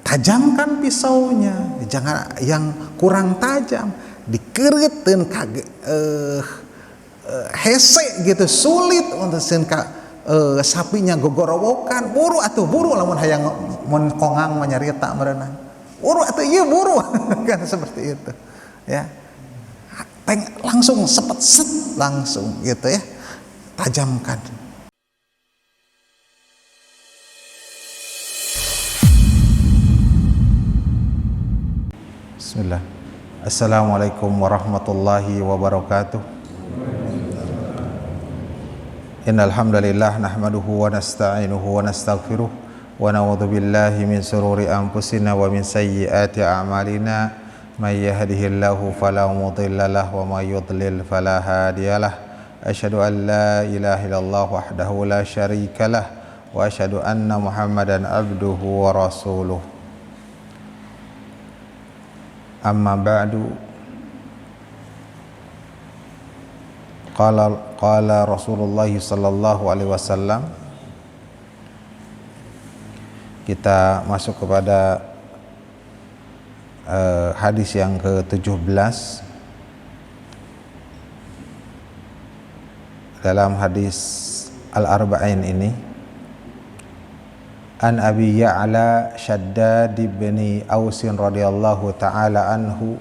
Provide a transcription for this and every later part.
tajamkan pisaunya, jangan yang kurang tajam, dikereutkeun ka hese gitu, sulit untuk sapinya gogorowokan, buru atuh buru lamun hayang mun kongang menyarita merenang, buru atuh ieu buru kan seperti itu ya, langsung sepet set langsung gitu ya, tajamkan. Bismillah. Assalamualaikum warahmatullahi wabarakatuh. Innal hamdalillah nahmaduhu wa nasta'inuhu wa nastaghfiruh wa na'udzu billahi min shururi anfusina wa min sayyiati a'malina may yahdihillahu fala mudilla lahu wa may yudlil fala hadiyalah. Asyhadu an la ilaha illallah wahdahu la syarikalah wa asyhadu anna Muhammadan abduhu wa rasuluh. Amma ba'du. Qala Rasulullah sallallahu alaihi wasallam. Kita masuk kepada hadis yang ke-17 dalam hadis Al-Arba'in ini. An Abi Ya'la Shaddad bin Aus radhiyallahu ta'ala anhu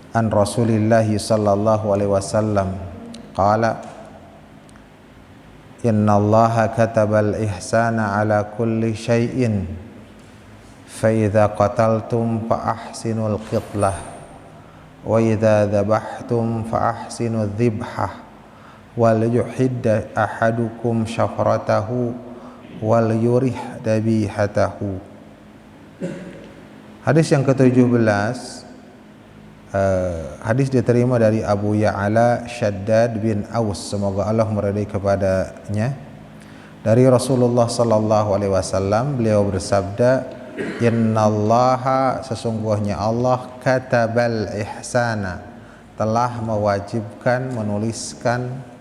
an Rasulillah sallallahu alaihi wasallam qala innallaha katabal ihsana ala kulli syai'in fa idza qataltum fa ahsinul qitlah wa idza dhabhtum fa ahsinudz dzibhah wal yuhidda ahadukum syafratahu wal yurih dabihatahu. Hadis yang ke-17, hadis diterima dari Abu Ya'la Shaddad bin Aus, semoga Allah meridai kepadanya, dari Rasulullah sallallahu alaihi wasallam. Beliau bersabda, innallaha, sesungguhnya Allah, katabal ihsana, telah mewajibkan, menuliskan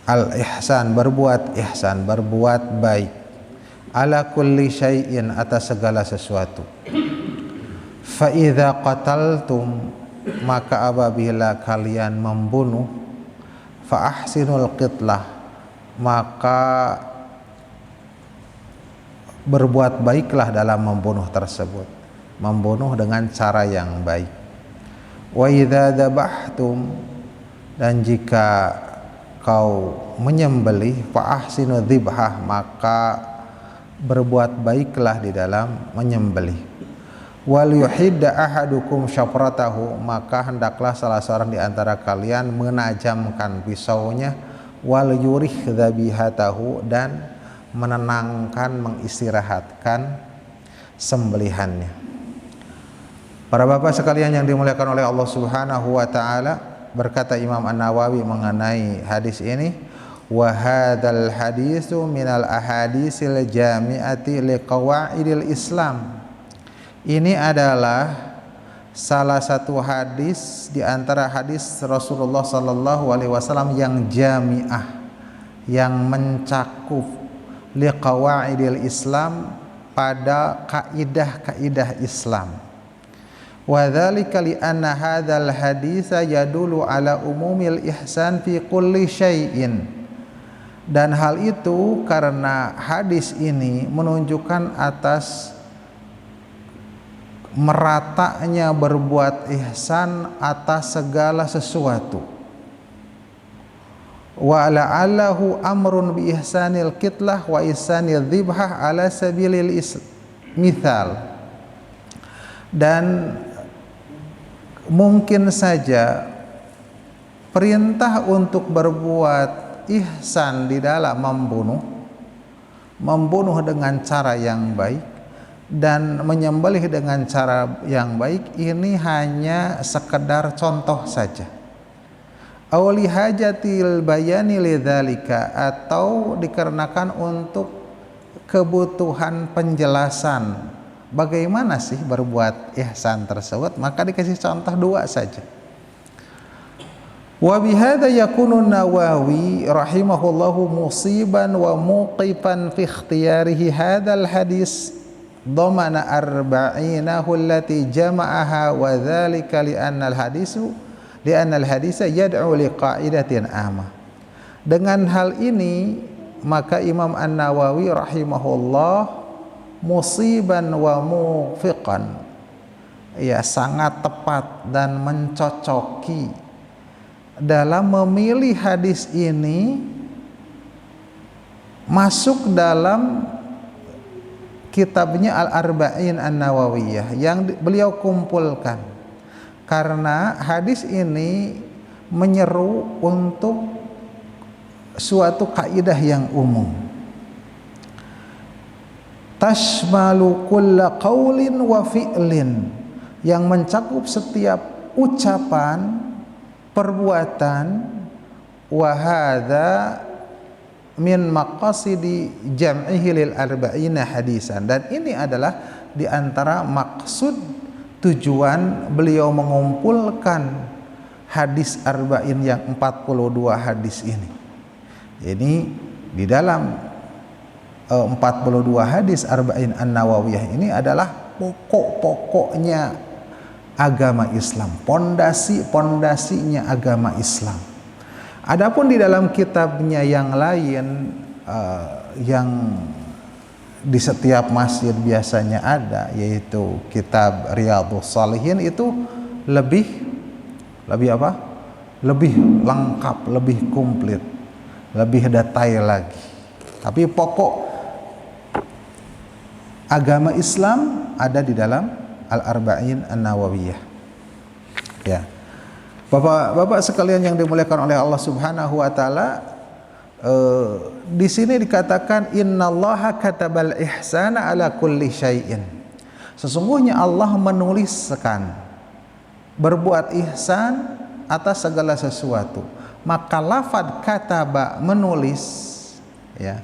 al-ihsan, berbuat ihsan, berbuat baik, ala kulli syai'in, atas segala sesuatu. Fa idza qataltum, maka apabila kalian membunuh, fa ahsinul qitlah, maka berbuat baiklah dalam membunuh tersebut, membunuh dengan cara yang baik. Wa idza dzabhtum, dan jika kau menyembelih, fa ahsinu dzibhah, maka berbuat baiklah di dalam menyembelih. Wal yuhidda ahadukum syafratahu, maka hendaklah salah seorang di antara kalian menajamkan pisaunya, wal yurih dzabihatahu, dan menenangkan, mengistirahatkan sembelihannya. Para bapak sekalian yang dimuliakan oleh Allah Subhanahu wa taala, berkata Imam An-Nawawi mengenai hadis ini, wa hadzal hadisu minal ahadisil jami'ati liqawaidil Islam. Ini adalah salah satu hadis di antara hadis Rasulullah sallallahu alaihi wasallam yang jami'ah, yang mencakup liqawaidil Islam, pada kaidah-kaidah Islam. Wa dzalika li anna hadzal haditsa yadullu ala umumil ihsan fi kulli syai'in. Dan hal itu karena hadis ini menunjukkan atas meratanya berbuat ihsan atas segala sesuatu. Wa la'allahu amrun bi ihsanil qitlah wa ihsanil dzibhah ala sabilil mithal. Dan mungkin saja perintah untuk berbuat ihsan di dalam membunuh dengan cara yang baik dan menyembelih dengan cara yang baik ini hanya sekedar contoh saja. Aw li hajatil bayani lidzalika, atau dikarenakan untuk kebutuhan penjelasan bagaimana sih berbuat ihsan tersebut, maka dikasih contoh dua saja. Wa bihadza yakunu Nawawi rahimahullahu musiban wa muqifan fi ikhtiyarihi hadzal hadis dhamana arba'inahu allati jama'aha wa dzalika li'anna al-hadisa yad'u liqa'idatin amah. Dengan hal ini maka Imam An-Nawawi rahimahullah musiban wa mufiqan, ya, sangat tepat dan mencocoki dalam memilih hadis ini masuk dalam kitabnya Al-Arba'in An-Nawawiyah yang beliau kumpulkan, karena hadis ini menyeru untuk suatu kaidah yang umum, tashmalu kulla qaulin wa fi'lin, yang mencakup setiap ucapan, perbuatan, wa hadza min maqasidi jam'ihi lil arba'ina hadisan, dan ini adalah di antara maksud tujuan beliau mengumpulkan hadis arba'in yang 42 hadis ini. Ini di dalam 42 hadis arba'in An-Nawawiyah ini adalah pokok-pokoknya agama Islam, pondasi-pondasinya agama Islam. Adapun di dalam kitabnya yang lain yang di setiap masjid biasanya ada, yaitu kitab Riyadhus Shalihin, itu lebih apa? Lebih lengkap, lebih komplit, lebih detail lagi. Tapi pokok agama Islam ada di dalam Al-Arba'in An-Nawawiyah. Ya. Bapak-bapak sekalian yang dimuliakan oleh Allah Subhanahu wa taala, di sini dikatakan innallaha katabal ihsana ala kulli syai'in. Sesungguhnya Allah menuliskan berbuat ihsan atas segala sesuatu. Maka lafaz kataba, menulis, ya,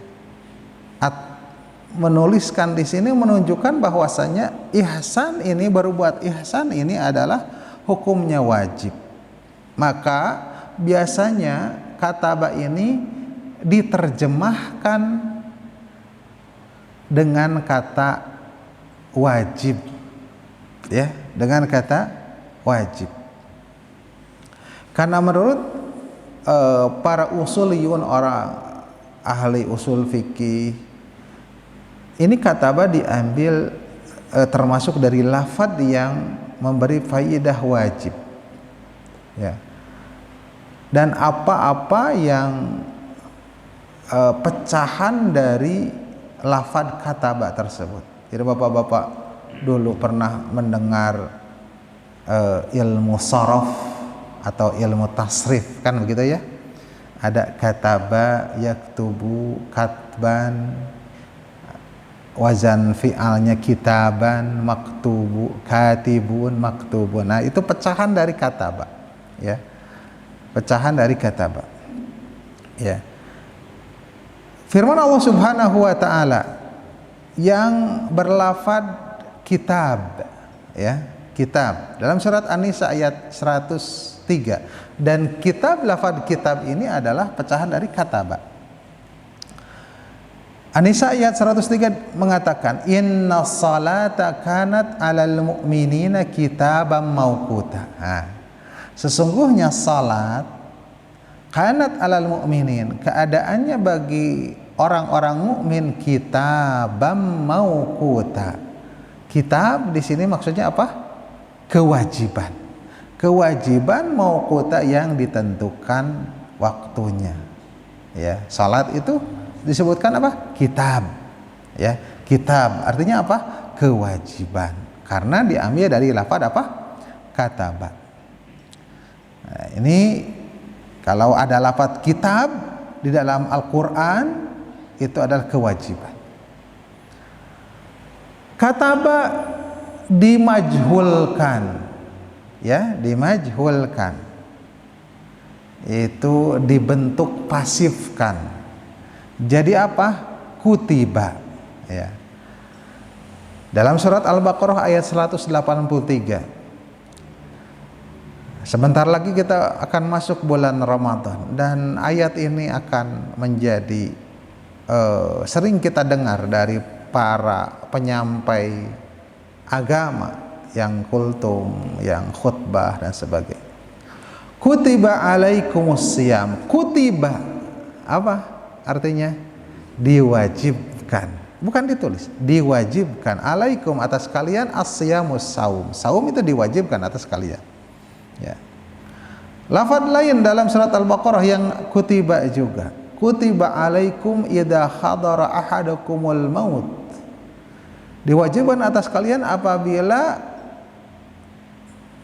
menuliskan di sini menunjukkan bahwasanya ihsan ini, berbuat ihsan ini adalah hukumnya wajib. Maka biasanya kataba ini diterjemahkan dengan kata wajib, ya, dengan kata wajib. Karena menurut para usuliyun, orang ahli usul fikih, ini kataba diambil termasuk dari lafaz yang memberi faidah wajib, ya. Dan apa-apa yang pecahan dari lafaz kataba tersebut. Jadi bapak-bapak dulu pernah mendengar ilmu sharaf atau ilmu tasrif, kan begitu ya? Ada kataba, yaktubu, katban, wazan fi'alnya kitaban, maktubu, katibun, maktubun. Nah, itu pecahan dari kataba, ya. Pecahan dari kataba, ya. Firman Allah Subhanahu wa taala yang berlafaz kitab, ya, kitab, dalam surat An-Nisa ayat 103, dan kitab, lafaz kitab ini adalah pecahan dari kataba. An-Nisa ayat 103 mengatakan inna salata kanat alal mu'minina kitaban mauquta. Sesungguhnya salat kanat alal mu'minin, keadaannya bagi orang-orang mukmin kitaban mauquta. Kitab di sini maksudnya apa? Kewajiban. Kewajiban mauquta yang ditentukan waktunya. Ya, salat itu disebutkan apa? Kitab. Ya, kitab artinya apa? Kewajiban. Karena diambil dari lafaz apa? Kataba. Nah, ini kalau ada lafaz kitab di dalam Al-Qur'an itu adalah kewajiban. Kataba dimajhulkan, ya, dimajhulkan. Itu dibentuk pasifkan. Jadi apa? Kutiba, ya. Dalam surat Al-Baqarah ayat 183. Sebentar lagi kita akan masuk bulan Ramadan, dan ayat ini akan menjadi sering kita dengar dari para penyampai agama yang kultum, yang khutbah dan sebagainya. Kutiba alaikumus siyam. Kutiba apa artinya? Diwajibkan, bukan ditulis, diwajibkan. Alaikum atas kalian, as-siyamus saum. Saum itu diwajibkan atas kalian. Ya. Lafaz lain dalam surat Al-Baqarah yang kutiba juga. Kutiba alaikum idza hadara ahadakumul maut. Diwajibkan atas kalian apabila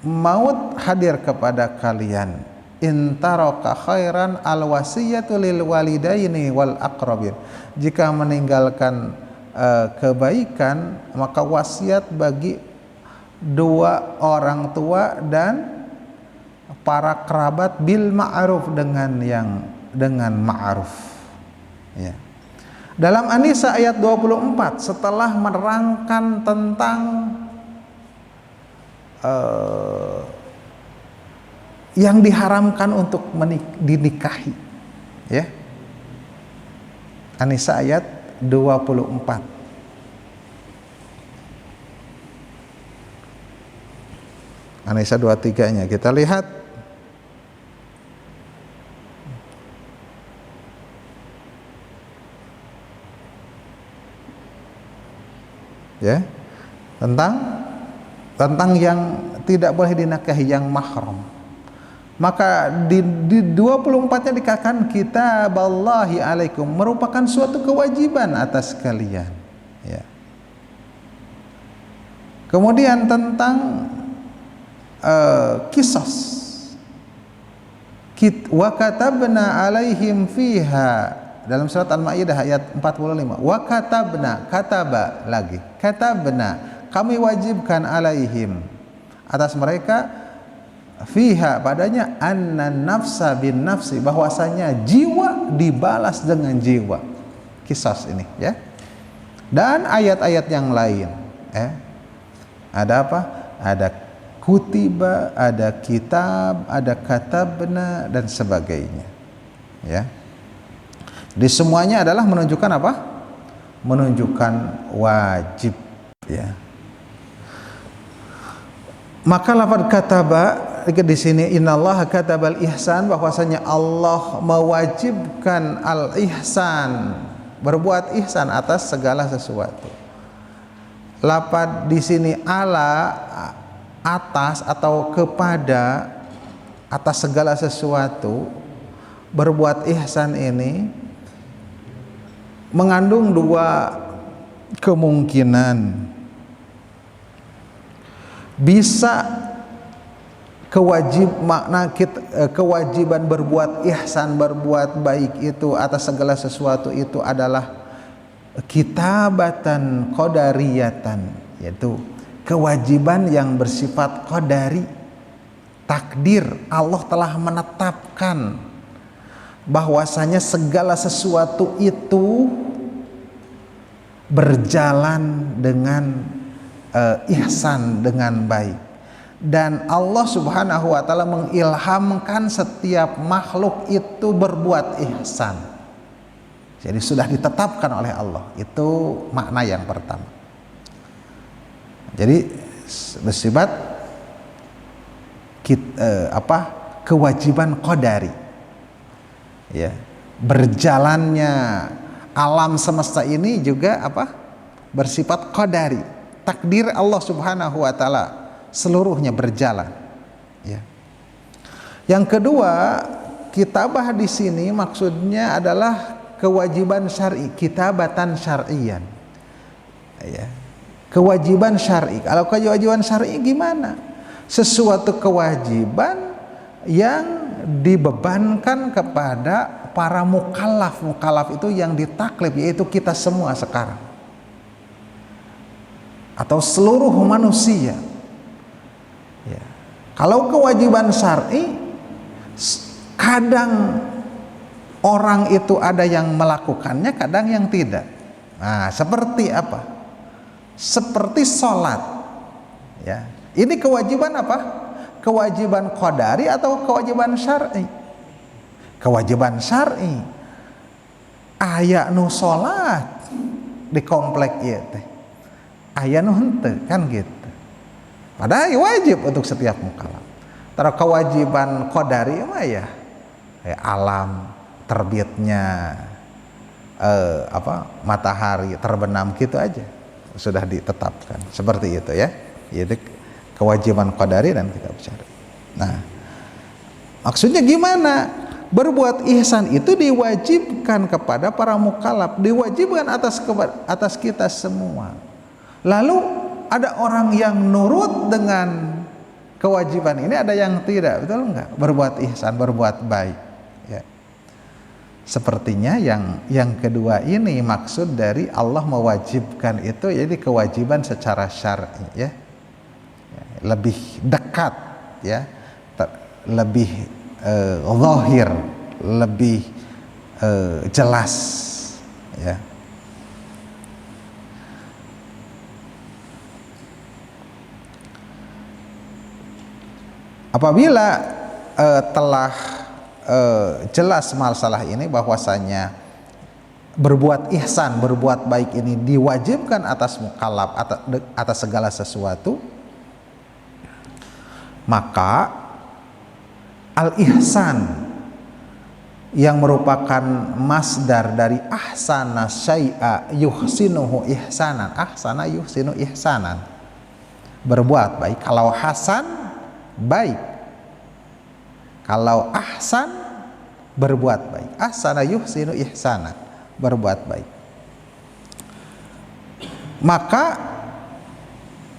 maut hadir kepada kalian. In taraka khairan al wasiyatu lil walidaini wal aqrabin. Jika meninggalkan kebaikan, maka wasiat bagi dua orang tua dan para kerabat bil ma'ruf, dengan ma'ruf. Ya. Dalam An-Nisa ayat 24, setelah menerangkan tentang yang diharamkan untuk dinikahi, ya. An-Nisa ayat 24. An-Nisa 23-nya kita lihat. Ya. Tentang yang tidak boleh dinikahi, yang mahram. Maka di 24-nya dikatakan kitaballahi alaikum, merupakan suatu kewajiban atas kalian, ya. Kemudian tentang qisas, wa katabna alaihim fiha, dalam surat Al-Maidah ayat 45. Wa katabna, kataba lagi, katabna, kami wajibkan alaihim atas mereka, fiha padanya, anna nafsa bin nafsi, bahwasanya jiwa dibalas dengan jiwa. Qisas ini, ya. Dan ayat-ayat yang lain, ada apa? Ada kutiba, ada kitab, ada katabna dan sebagainya, ya. Di semuanya adalah menunjukkan apa? Menunjukkan wajib, ya. Maka lafaz kataba di sini, innallaha katabal ihsan, bahwasanya Allah mewajibkan al ihsan, berbuat ihsan atas segala sesuatu. Lafaz di sini ala, atas atau kepada, atas segala sesuatu, berbuat ihsan ini mengandung dua kemungkinan. Bisa kewajiban berbuat ihsan, berbuat baik itu atas segala sesuatu itu adalah kitabatan qadariyatan, yaitu kewajiban yang bersifat qadari, takdir. Allah telah menetapkan bahwasanya segala sesuatu itu berjalan dengan ihsan, dengan baik. Dan Allah Subhanahu wa ta'ala mengilhamkan setiap makhluk itu berbuat ihsan. Jadi sudah ditetapkan oleh Allah. Itu makna yang pertama. Jadi bersifat kewajiban qadari, ya. Berjalannya alam semesta ini juga bersifat qadari, takdir Allah Subhanahu wa ta'ala seluruhnya berjalan, ya. Yang kedua, kitabah di sini maksudnya adalah kewajiban syar'i, kitabatan syar'iyan, ya. Kewajiban syar'i. Kalau kewajiban syar'i gimana? Sesuatu kewajiban yang dibebankan kepada para mukallaf. Mukallaf itu yang ditaklif, yaitu kita semua sekarang, atau seluruh manusia. Ya. Kalau kewajiban syar'i, kadang orang itu ada yang melakukannya, kadang yang tidak. Nah, seperti apa? Seperti sholat, ya. Ini kewajiban apa? Kewajiban qadari atau kewajiban syar'i? Kewajiban syar'i. Aya nu sholat, di komplek ieu teh aya nu henteu kan gitu. Padahal wajib untuk setiap mukallaf. Tara kewajiban qadari mah ya alam terbitnya matahari terbenam gitu aja sudah ditetapkan seperti itu ya. Itu kewajiban qadari dan kita bicara. Nah, maksudnya gimana? Berbuat ihsan itu diwajibkan kepada para mukallaf, diwajibkan atas kita semua. Lalu ada orang yang nurut dengan kewajiban ini, ada yang tidak, betul enggak? Berbuat ihsan, berbuat baik. Ya. Sepertinya yang kedua ini maksud dari Allah mewajibkan itu, jadi kewajiban secara syar'i, ya. Lebih dekat, ya, lebih zahir, lebih jelas, ya. Apabila telah jelas masalah ini bahwasanya berbuat ihsan, berbuat baik ini diwajibkan atas mukallaf, atas segala sesuatu, maka al-ihsan yang merupakan masdar dari ahsana syai'a yuhsinuhu ihsanan, ahsana yuhsinu ihsanan, berbuat baik. Kalau hasan baik, kalau ahsan berbuat baik, ahsana yuhsinu ihsanan, berbuat baik. Maka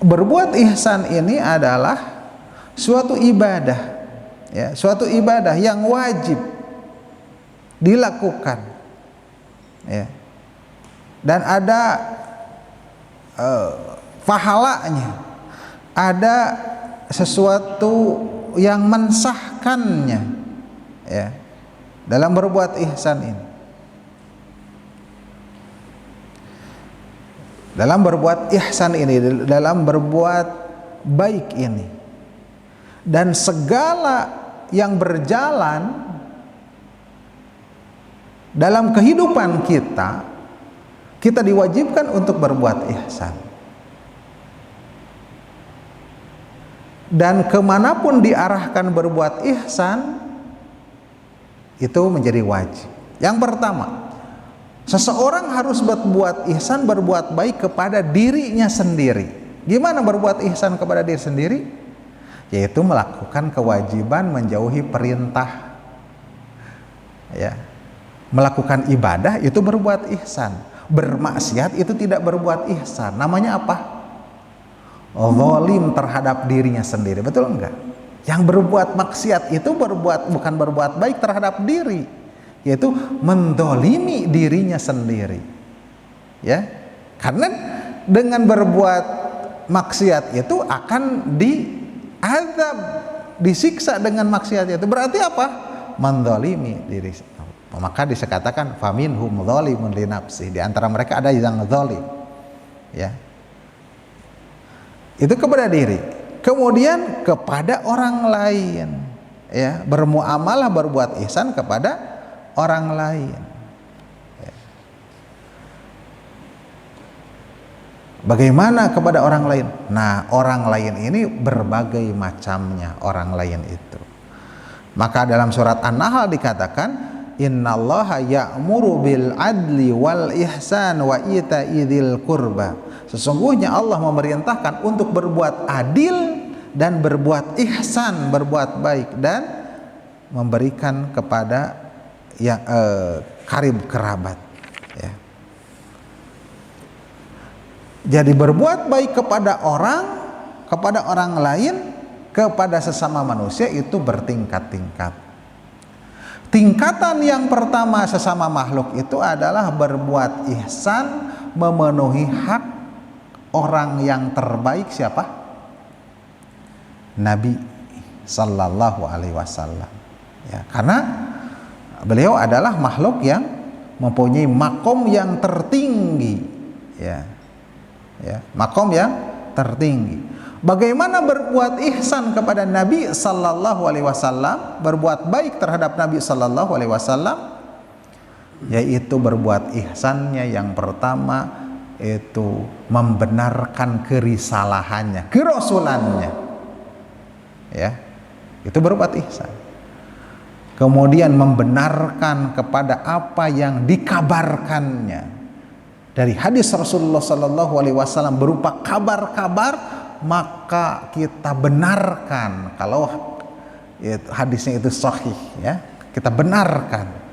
berbuat ihsan ini adalah suatu ibadah, ya, suatu ibadah yang wajib dilakukan, ya, dan ada pahalanya, ada sesuatu yang mensahkannya, ya, dalam berbuat ihsan ini, dalam berbuat ihsan ini, dalam berbuat baik ini. Dan segala yang berjalan dalam kehidupan kita, kita diwajibkan untuk berbuat ihsan. Dan kemanapun diarahkan berbuat ihsan, itu menjadi wajib. Yang pertama, seseorang harus berbuat ihsan, berbuat baik kepada dirinya sendiri. Gimana berbuat ihsan kepada diri sendiri? Yaitu melakukan kewajiban, menjauhi perintah, ya. Melakukan ibadah itu berbuat ihsan. Bermaksiat itu tidak berbuat ihsan. Namanya apa? Zalim terhadap dirinya sendiri, betul enggak? Yang berbuat maksiat itu bukan berbuat baik terhadap diri, yaitu mendolimi dirinya sendiri, ya. Karena dengan berbuat maksiat itu akan diazab, disiksa dengan maksiat itu. Berarti apa? Mendolimi diri. Maka dikatakan faminhum zalimun li nafsihi, di antara mereka ada yang zalim, ya. Itu kepada diri, kemudian kepada orang lain, ya, bermuamalah, berbuat ihsan kepada orang lain, ya. Bagaimana kepada orang lain? Nah, orang lain ini berbagai macamnya orang lain itu. Maka dalam surat An-Nahl dikatakan, innallaha ya'muru bil adli wal ihsan wa ita'i dzil qurba. Sesungguhnya Allah memerintahkan untuk berbuat adil dan berbuat ihsan, berbuat baik, dan memberikan kepada yang karib kerabat, ya. Jadi berbuat baik kepada orang lain, kepada sesama manusia itu bertingkat-tingkat. Tingkatan yang pertama sesama makhluk itu adalah berbuat ihsan, memenuhi hak orang yang terbaik. Siapa? Nabi Sallallahu Alaihi Wasallam, ya, karena beliau adalah makhluk yang mempunyai makom yang tertinggi, ya, makom yang tertinggi. Bagaimana berbuat ihsan kepada Nabi Sallallahu Alaihi Wasallam, berbuat baik terhadap Nabi Sallallahu Alaihi Wasallam, yaitu berbuat ihsannya yang pertama itu membenarkan kerisalahannya, kerasulannya, ya, itu berbuat ihsan. Kemudian membenarkan kepada apa yang dikabarkannya dari hadis Rasulullah Sallallahu Alaihi Wasallam berupa kabar-kabar, maka kita benarkan kalau hadisnya itu sahih, ya, kita benarkan.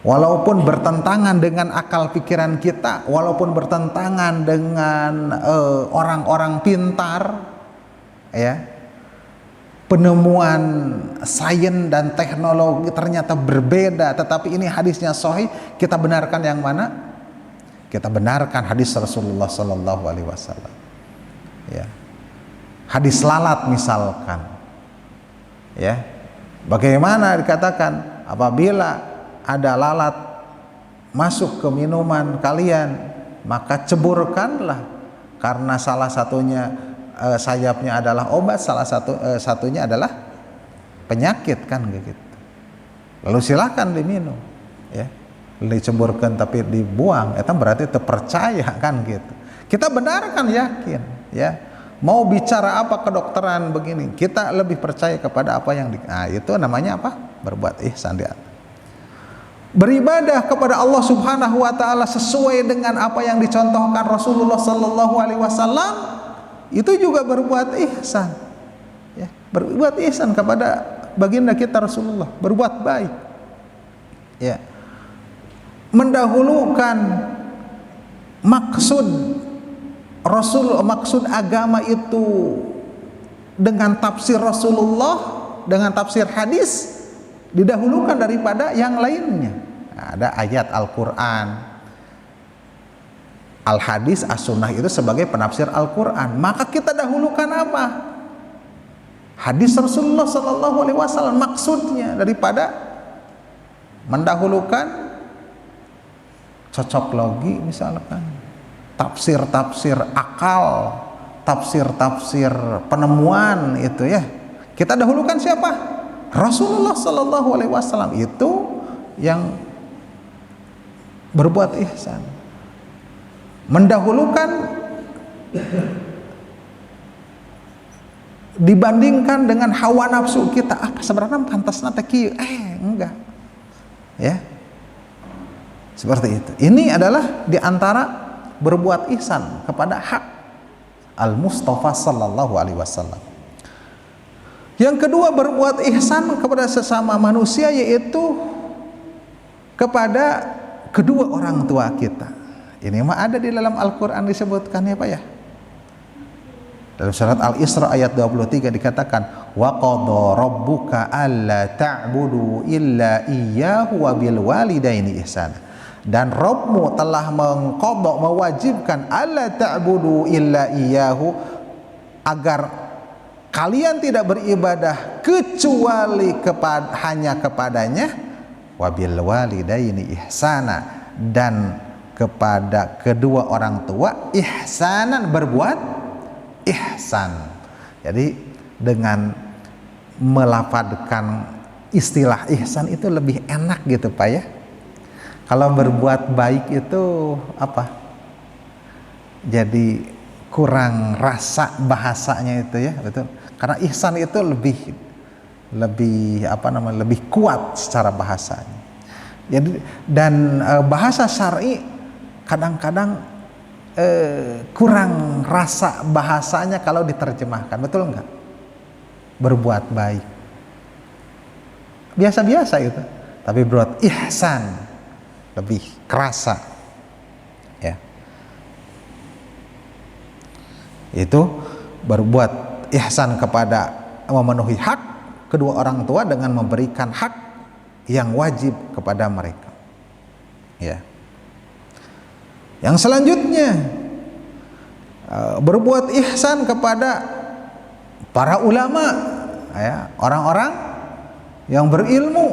Walaupun bertentangan dengan akal pikiran kita, walaupun bertentangan dengan orang-orang pintar, ya, penemuan sains dan teknologi ternyata berbeda, tetapi ini hadisnya sahih, kita benarkan yang mana? Kita benarkan hadis Rasulullah Sallallahu Alaihi Wasallam. Ya, hadis lalat misalkan, ya, bagaimana dikatakan apabila ada lalat masuk ke minuman kalian, maka ceburkanlah, karena salah satunya sayapnya adalah obat, satunya adalah penyakit, kan gitu. Lalu silahkan diminum, ya, diceburkan tapi dibuang, itu berarti terpercaya, kan gitu. Kita benarkan, yakin, ya. Mau bicara apa kedokteran begini, kita lebih percaya kepada apa yang itu namanya apa? Berbuat ihsan di atas. Beribadah kepada Allah Subhanahu wa taala sesuai dengan apa yang dicontohkan Rasulullah Sallallahu Alaihi Wasallam, itu juga berbuat ihsan, ya, berbuat ihsan kepada baginda kita Rasulullah, berbuat baik, ya, mendahulukan maksud maksud agama itu dengan tafsir Rasulullah, dengan tafsir hadis, didahulukan daripada yang lainnya. Ada ayat Al-Quran, Al-Hadis, As-Sunnah itu sebagai penafsir Al-Quran, maka kita dahulukan apa? Hadis Rasulullah Sallallahu Alaihi Wasallam maksudnya, daripada mendahulukan cocok logi misalkan, tafsir-tafsir akal, tafsir-tafsir penemuan itu, ya. Kita dahulukan siapa? Rasulullah Sallallahu Alaihi Wasallam, itu yang berbuat ihsan, mendahulukan dibandingkan dengan hawa nafsu kita. Apa sebenarnya pantasnya teki? Enggak, ya, seperti itu. Ini adalah diantara berbuat ihsan kepada hak Al-Mustafa Sallallahu Alaihi Wasallam. Yang kedua, berbuat ihsan kepada sesama manusia, yaitu kepada kedua orang tua kita. Ini mah ada di dalam Al-Quran disebutkan, ya Pak, ya. Dalam surat Al-Isra ayat 23 dikatakan, wa qadha rabbuka alla ta'budu illa iyyahu wa bil walidaini ihsana. Dan Rabbmu telah mengqadha, mewajibkan, alla ta'budu illa iyyahu, agar kalian tidak beribadah kecuali hanya kepadanya, wabil walidaini ihsana, dan kepada kedua orang tua ihsanan, berbuat ihsan. Jadi dengan melafadzkan istilah ihsan itu lebih enak gitu Pak, ya. Kalau berbuat baik itu apa? Jadi kurang rasa bahasanya itu, ya, betul. Karena ihsan itu lebih lebih kuat secara bahasanya. Jadi dan bahasa syar'i kadang-kadang kurang rasa bahasanya kalau diterjemahkan, betul enggak? Berbuat baik biasa-biasa itu, tapi berbuat ihsan lebih kerasa, ya. Itu berbuat ihsan kepada memenuhi hak kedua orang tua dengan memberikan hak yang wajib kepada mereka, ya. Yang selanjutnya, berbuat ihsan kepada para ulama, ya, orang-orang yang berilmu,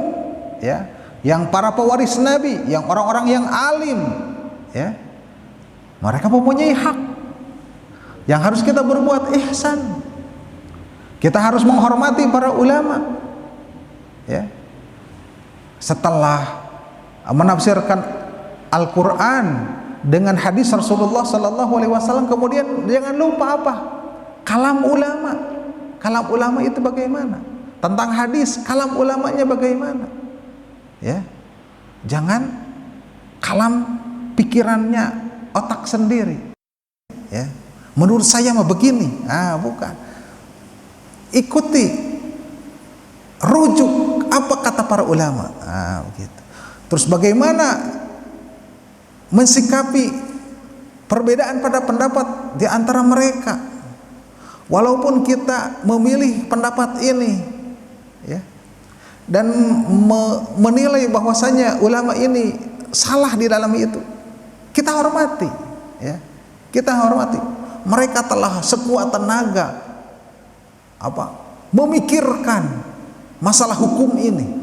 ya, yang para pewaris Nabi, yang orang-orang yang alim, ya. Mereka mempunyai hak yang harus kita berbuat ihsan. Kita harus menghormati para ulama, ya. Setelah menafsirkan Al-Quran dengan hadis Rasulullah Sallallahu Alaihi Wasallam. Kemudian jangan lupa apa? Kalam ulama. Kalam ulama itu bagaimana? Tentang hadis, kalam ulamanya bagaimana? Ya, jangan kalam pikirannya otak sendiri. Ya, menurut saya mah begini. Bukan. Ikuti, rujuk apa kata para ulama. Begitu. Terus bagaimana mensikapi perbedaan pada pendapat di antara mereka, walaupun kita memilih pendapat ini, ya, dan menilai bahwasanya ulama ini salah di dalam itu, kita hormati, ya, kita hormati. Mereka telah sekuat tenaga memikirkan masalah hukum ini.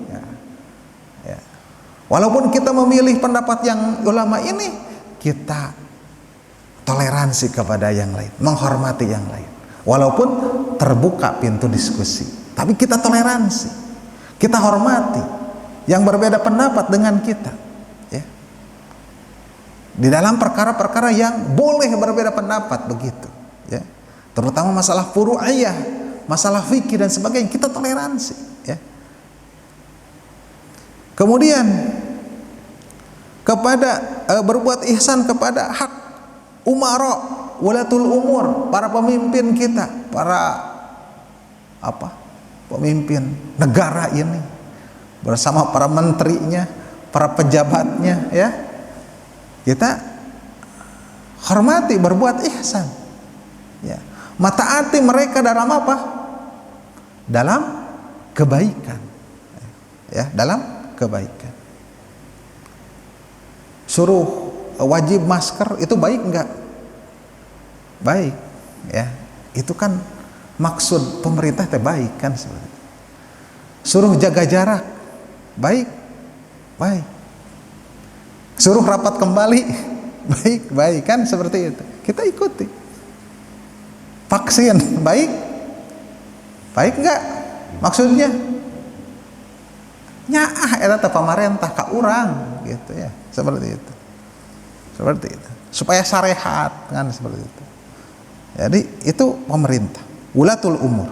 Walaupun kita memilih pendapat yang ulama ini, kita toleransi kepada yang lain, menghormati yang lain. Walaupun terbuka pintu diskusi, tapi kita toleransi, kita hormati yang berbeda pendapat dengan kita. Ya. Di dalam perkara-perkara yang boleh berbeda pendapat begitu. Ya. Terutama masalah furu'iyah, masalah fikih dan sebagainya, kita toleransi. Ya. Kemudian berbuat ihsan kepada hak umara, walatul umur, para pemimpin kita, para pemimpin negara ini bersama para menterinya, para pejabatnya, ya. Kita hormati, berbuat ihsan. Ya. Mataati mereka dalam apa? Dalam kebaikan. Ya, dalam kebaikan. Suruh wajib masker itu baik enggak? Baik, ya. Itu kan maksud pemerintah baik kan sebenarnya. Suruh jaga jarak, baik, baik. Suruh rapat kembali, baik, baik kan seperti itu. Kita ikuti. Vaksin, baik, baik enggak? Maksudnya nyaah eta pemerintah ka urang gitu ya, seperti itu, seperti itu, supaya syariat kan seperti itu. Jadi itu pemerintah, ulatul umur.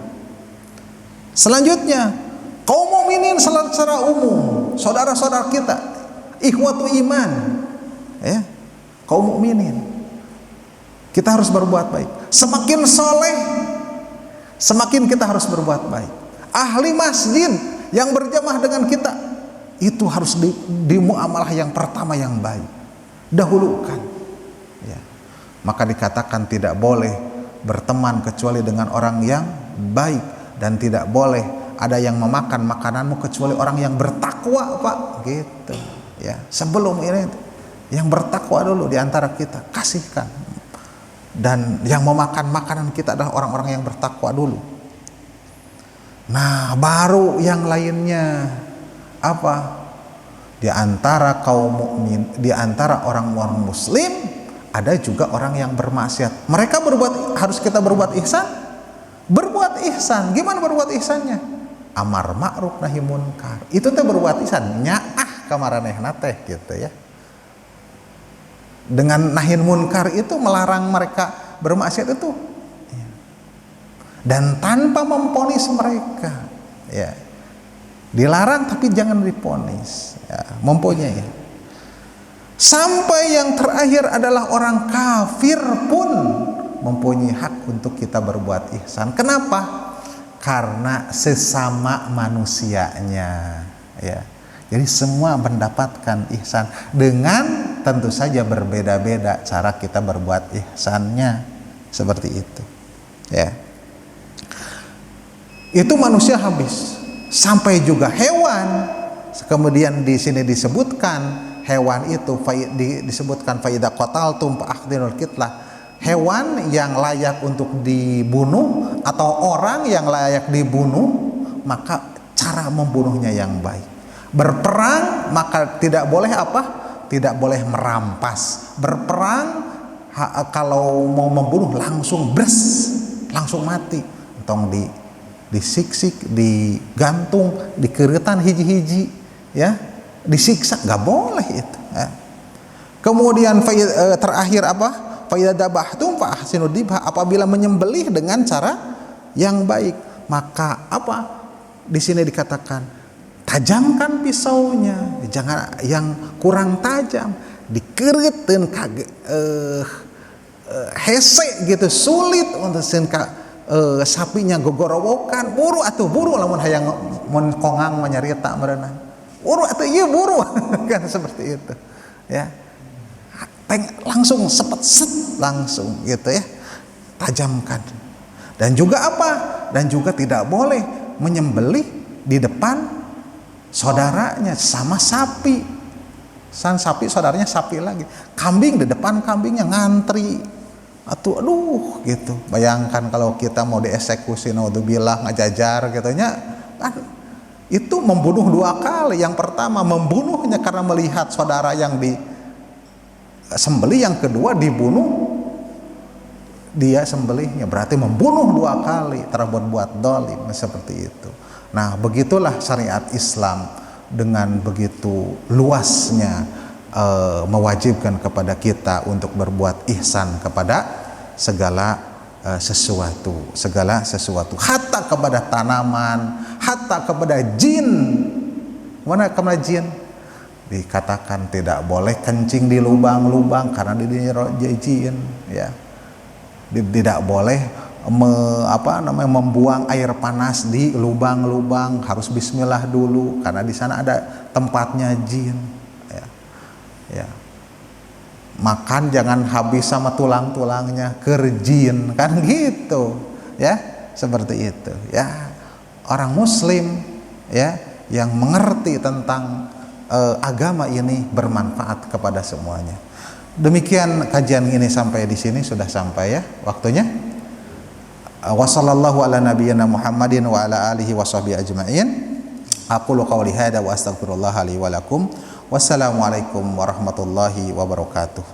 Selanjutnya kaum mukminin secara umum, saudara-saudara kita, ikhwatu iman, ya, kaum mukminin, kita harus berbuat baik. Semakin soleh, semakin kita harus berbuat baik. Ahli masjid yang berjamaah dengan kita itu harus di muamalah yang pertama yang baik, dahulukan, ya. Maka dikatakan tidak boleh berteman kecuali dengan orang yang baik, dan tidak boleh ada yang memakan makananmu kecuali orang yang bertakwa, Pak, gitu, ya. Sebelum ini yang bertakwa dulu di antara kita, kasihkan, dan yang memakan makanan kita adalah orang-orang yang bertakwa dulu. Nah, baru yang lainnya apa? Di antara kaum mukmin, di antara orang-orang muslim ada juga orang yang bermaksiat. Mereka harus kita berbuat ihsan. Berbuat ihsan. Gimana berbuat ihsannya? Amar ma'ruf nahi munkar. Itu teh berbuat ihsan. Nyaah kamaranehna teh gitu ya. Dengan nahi munkar itu melarang mereka bermaksiat itu. Dan tanpa memponis mereka, ya, dilarang tapi jangan diponis, ya, mempunyai. Sampai yang terakhir adalah orang kafir pun mempunyai hak untuk kita berbuat ihsan. Kenapa? Karena sesama manusianya, ya. Jadi semua mendapatkan ihsan, dengan tentu saja berbeda-beda cara kita berbuat ihsannya, seperti itu, ya. Itu manusia habis, sampai juga hewan. Kemudian di sini disebutkan hewan itu disebutkan faida qataltum fa akhdinul kitlah, hewan yang layak untuk dibunuh atau orang yang layak dibunuh, maka cara membunuhnya yang baik. Berperang maka tidak boleh apa? Tidak boleh merampas. Berperang kalau mau membunuh langsung langsung mati, entong disiksik, digantung, dikeretan hiji-hiji, ya, disiksa, nggak boleh itu, ya. Kemudian terakhir apa? Fa idza dabahtum fa ahsinu dzibha, apabila menyembelih dengan cara yang baik, maka apa? Di sini dikatakan tajamkan pisaunya, jangan yang kurang tajam, dikereutkeun hese gitu, sulit untuk sapinya gogorowokan, buru atuh buru lamun hayang mun kongang menyarita merenang, buru atuh ieu buru kan seperti itu ya, langsung sepet set langsung gitu ya, tajamkan. Dan juga apa? Dan juga tidak boleh menyembelih di depan saudaranya, sama sapi. Sapi saudaranya sapi lagi. Kambing di depan kambingnya ngantri. Aduh gitu. Bayangkan kalau kita mau dieksekusi, naudzubillah, ngajajar gitu nya, kan itu membunuh dua kali. Yang pertama membunuhnya karena melihat saudara yang disembelih, yang kedua dibunuh dia sembelihnya, berarti membunuh dua kali, terbuat dolim seperti itu. Nah begitulah syariat Islam dengan begitu luasnya mewajibkan kepada kita untuk berbuat ihsan kepada segala sesuatu, hatta kepada tanaman, hatta kepada jin. Mana kepada jin? Dikatakan tidak boleh kencing di lubang-lubang karena di jin ya. Tidak boleh membuang air panas di lubang-lubang, harus bismillah dulu karena di sana ada tempatnya jin ya. Makan jangan habis sama tulang-tulangnya, kerjin kan gitu ya, seperti itu ya. Orang muslim ya yang mengerti tentang agama ini bermanfaat kepada semuanya. Demikian kajian ini, sampai di sini sudah sampai ya waktunya. Wassallallahu ala nabiyyina Muhammadin wa ala alihi washabihi ajmain. Aqulu qawli hadza wa astaghfirullah li wa lakum. Wassalamualaikum warahmatullahi wabarakatuh.